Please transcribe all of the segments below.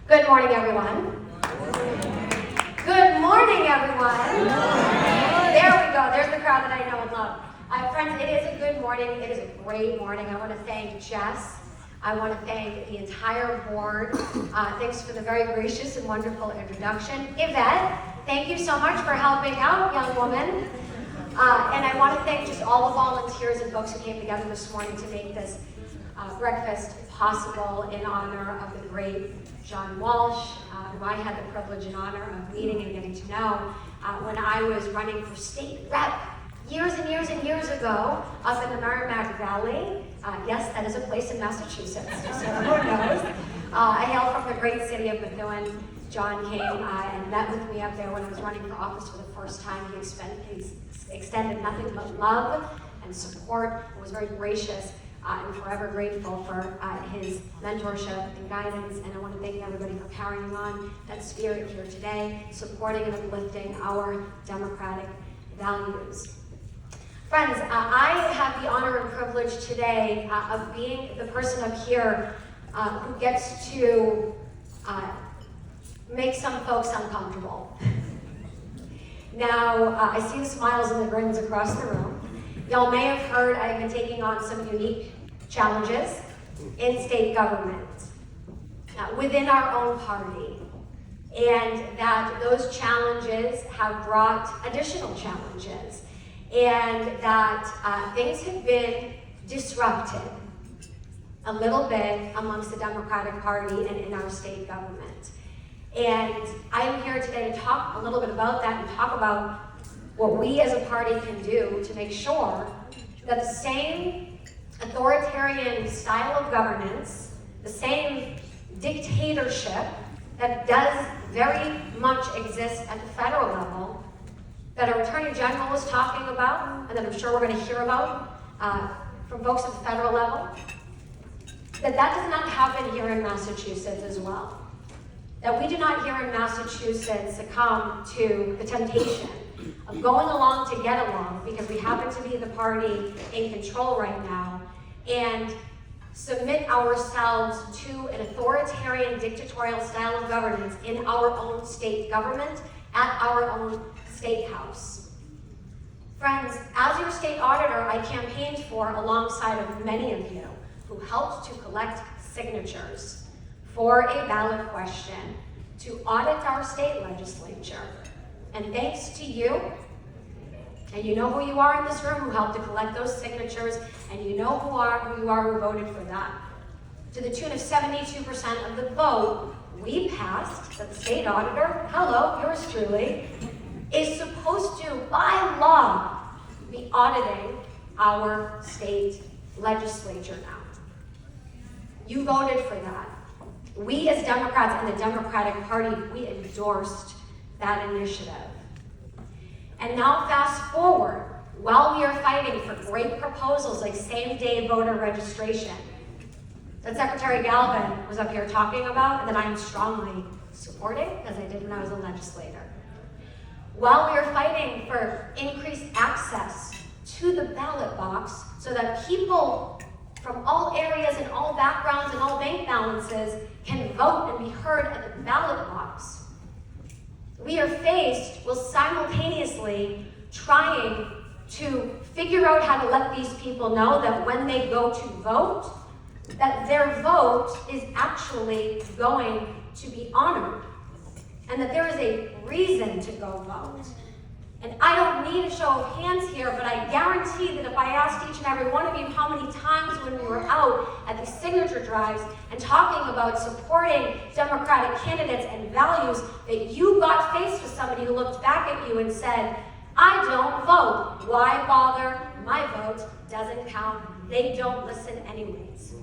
Good morning, everyone. Good morning, everyone. There we go. There's the crowd that I know and love. Friends, it is a good morning. It is a great morning. I want to thank Jess. I want to thank the entire board. Thanks for the very gracious and wonderful introduction. Yvette, thank you so much for helping out, young woman. And I want to thank just all the volunteers and folks who came together this morning to make this breakfast possible in honor of the great John Walsh, who I had the privilege and honor of meeting and getting to know when I was running for state rep years and years and years ago up in the Merrimack Valley. Yes, that is a place in Massachusetts, just so everyone knows. I hail from the great city of Methuen. John came and met with me up there when I was running for office for the first time. He extended nothing but love and support and was very gracious. I'm forever grateful for his mentorship and guidance, and I want to thank everybody for carrying on that spirit here today, supporting and uplifting our democratic values. Friends, I have the honor and privilege today of being the person up here who gets to make some folks uncomfortable. Now, I see the smiles and the grins across the room. Y'all may have heard I've been taking on some unique challenges in state government within our own party, and that those challenges have brought additional challenges, and that things have been disrupted a little bit amongst the Democratic Party and in our state government. And I'm here today to talk a little bit about that and talk about what we as a party can do to make sure that the same authoritarian style of governance, the same dictatorship that does very much exist at the federal level, that our Attorney General was talking about, and that I'm sure we're going to hear about from folks at the federal level, that does not happen here in Massachusetts as well. That we do not here in Massachusetts succumb to the temptation of going along to get along because we happen to be the party in control right now and submit ourselves to an authoritarian dictatorial style of governance in our own state government at our own state house. Friends, as your state auditor, I campaigned for alongside of many of you who helped to collect signatures for a ballot question to audit our state legislature. And thanks to you, and you know who you are in this room who helped to collect those signatures, and you know who you are who voted for that. To the tune of 72% of the vote, we passed that the state auditor, hello, yours truly, is supposed to, by law, be auditing our state legislature now. You voted for that. We as Democrats and the Democratic Party, we endorsed that initiative. And now fast forward, while we are fighting for great proposals like same-day voter registration, that Secretary Galvin was up here talking about, and that I am strongly supporting, as I did when I was a legislator. While we are fighting for increased access to the ballot box so that people from all areas and all backgrounds and all bank balances can vote and be heard at the ballot box, we are faced with simultaneously trying to figure out how to let these people know that when they go to vote, that their vote is actually going to be honored, and that there is a reason to go vote. And I don't need a show of hands here, but I guarantee that if I asked each and every one of you how many times when we were out at these signature drives and talking about supporting Democratic candidates and values, that you got faced with somebody who looked back at you and said, I don't vote. Why bother? My vote doesn't count. They don't listen anyways.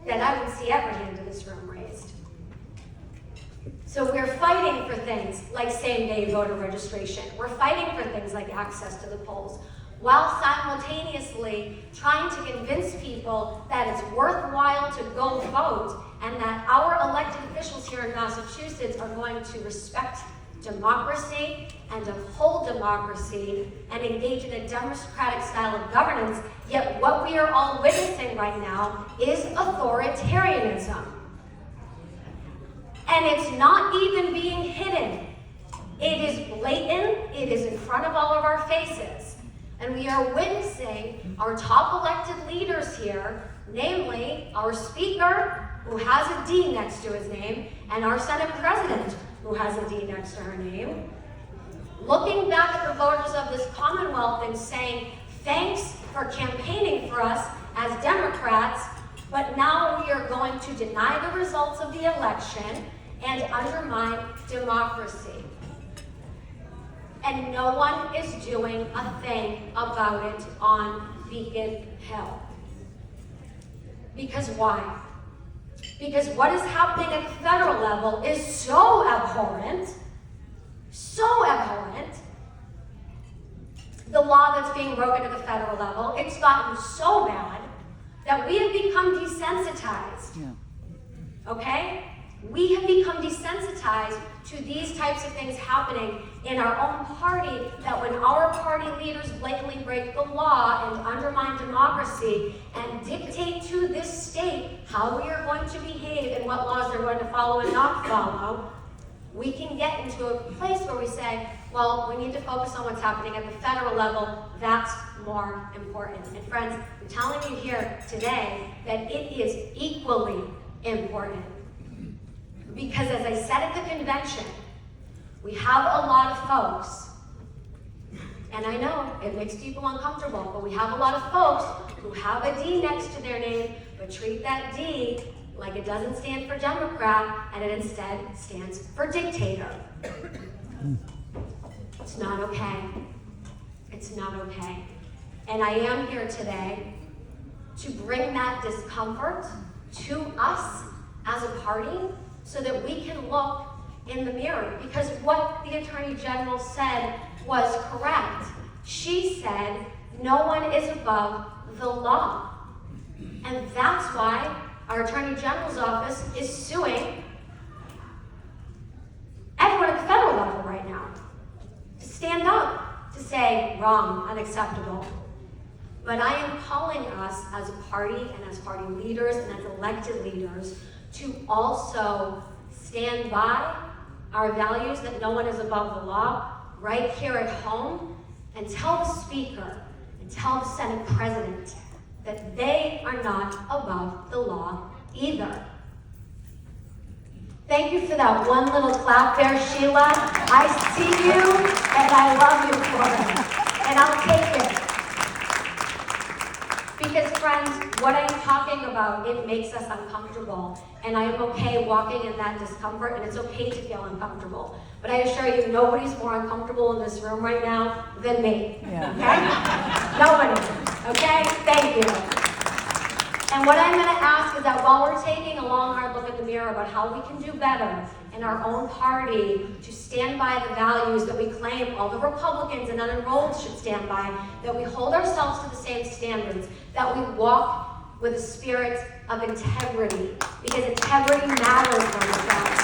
Then I would see every hand in this room raised. So we're fighting for things like same-day voter registration. We're fighting for things like access to the polls, while simultaneously trying to convince people that it's worthwhile to go vote and that our elected officials here in Massachusetts are going to respect democracy and uphold democracy and engage in a democratic style of governance. Yet what we are all witnessing right now is authoritarianism. And it's not even being hidden. It is blatant, it is in front of all of our faces. And we are witnessing our top elected leaders here, namely our Speaker, who has a D next to his name, and our Senate President, who has a D next to her name, looking back at the voters of this Commonwealth and saying, thanks for campaigning for us as Democrats, but now we are going to deny the results of the election and undermine democracy. And no one is doing a thing about it on Beacon Hill. Because why? Because what is happening at the federal level is so abhorrent, the law that's being broken at the federal level, it's gotten so bad that we have become desensitized. Okay? We have become desensitized to these types of things happening in our own party, that when our party leaders blatantly break the law and undermine democracy and dictate to this state how we are going to behave and what laws they're going to follow and not follow, we can get into a place where we say, well, we need to focus on what's happening at the federal level. That's more important. And friends, I'm telling you here today that it is equally important. Because as I said at the convention, we have a lot of folks, and I know it makes people uncomfortable, but we have a lot of folks who have a D next to their name, but treat that D like it doesn't stand for Democrat, and it instead stands for dictator. It's not okay. It's not okay. And I am here today to bring that discomfort to us as a party so that we can look in the mirror. Because what the Attorney General said was correct. She said, no one is above the law. And that's why our Attorney General's office is suing everyone at the federal level right now to stand up, to say, wrong, unacceptable. But I am calling us as a party and as party leaders and as elected leaders to also stand by our values that no one is above the law right here at home, and tell the Speaker and tell the Senate President that they are not above the law either. Thank you for that one little clap there, Sheila. I see you and I love you for it. And I'll take it. Because friends, what I'm talking about, it makes us uncomfortable. And I am okay walking in that discomfort, and it's okay to feel uncomfortable. But I assure you, nobody's more uncomfortable in this room right now than me. Yeah. Okay? Nobody. Okay? Thank you. And what I'm going to ask is that while we're taking a long, hard look at the mirror about how we can do better in our own party to stand by the values that we claim all the Republicans and unenrolled should stand by, that we hold ourselves to the same standards, that we walk with a spirit of integrity, because integrity matters, friends.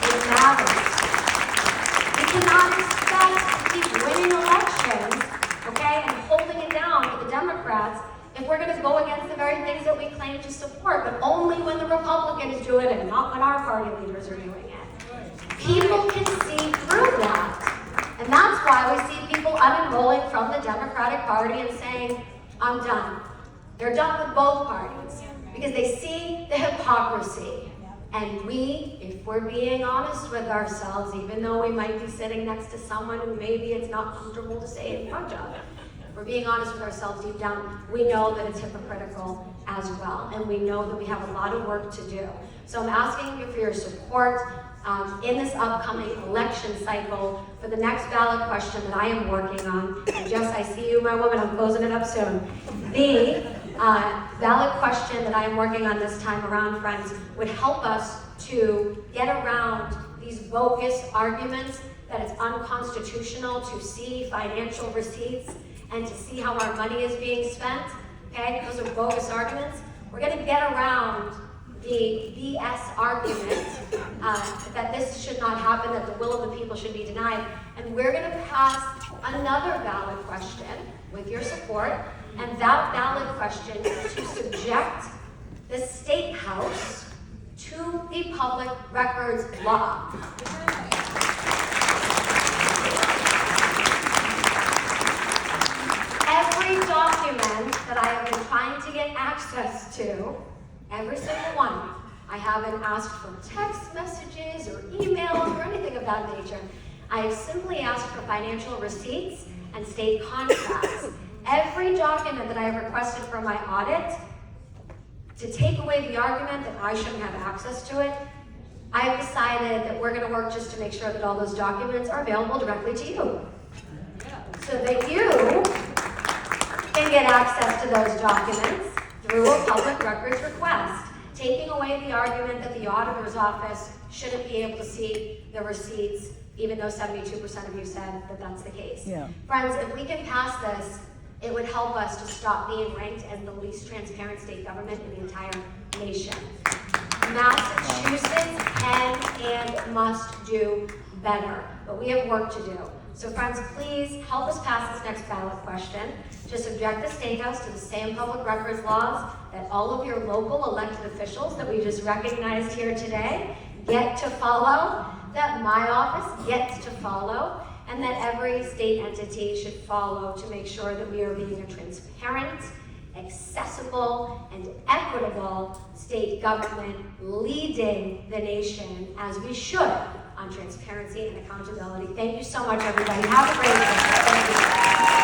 It matters. We cannot expect to keep winning elections, okay, and holding it down for the Democrats if we're going to go against the very things that we claim to support, but only when the Republicans do it and not when our party leaders are doing it. People can see through that. And that's why we see people unenrolling from the Democratic Party and saying, I'm done. They're done with both parties because they see the hypocrisy. And we, if we're being honest with ourselves, even though we might be sitting next to someone who maybe it's not comfortable to say in front of, we're being honest with ourselves deep down, we know that it's hypocritical as well. And we know that we have a lot of work to do. So I'm asking you for your support in this upcoming election cycle for the next ballot question that I am working on. And Jess, I see you, my woman, I'm closing it up soon. The ballot question that I am working on this time around, friends, would help us to get around these bogus arguments that it's unconstitutional to see financial receipts and to see how our money is being spent. Okay, those are bogus arguments. We're going to get around the BS argument that this should not happen, that the will of the people should be denied. And we're going to pass another ballot question with your support. And that ballot question is to subject the State House to the public records law. Every document that I have been trying to get access to, every single one, I haven't asked for text messages or emails or anything of that nature. I have simply asked for financial receipts and state contracts. Every document that I have requested for my audit, to take away the argument that I shouldn't have access to it, I have decided that we're going to work just to make sure that all those documents are available directly to you. So that you can get access to those documents through a public records request, taking away the argument that the auditor's office shouldn't be able to see the receipts, even though 72% of you said that that's the case. Yeah. Friends, if we can pass this, it would help us to stop being ranked as the least transparent state government in the entire nation. Massachusetts can and must do better, but we have work to do. So friends, please help us pass this next ballot question to subject the State House to the same public records laws that all of your local elected officials that we just recognized here today get to follow, that my office gets to follow, and that every state entity should follow to make sure that we are being a transparent, accessible, and equitable state government leading the nation as we should on transparency and accountability. Thank you so much, everybody. Have a great day. Thank you.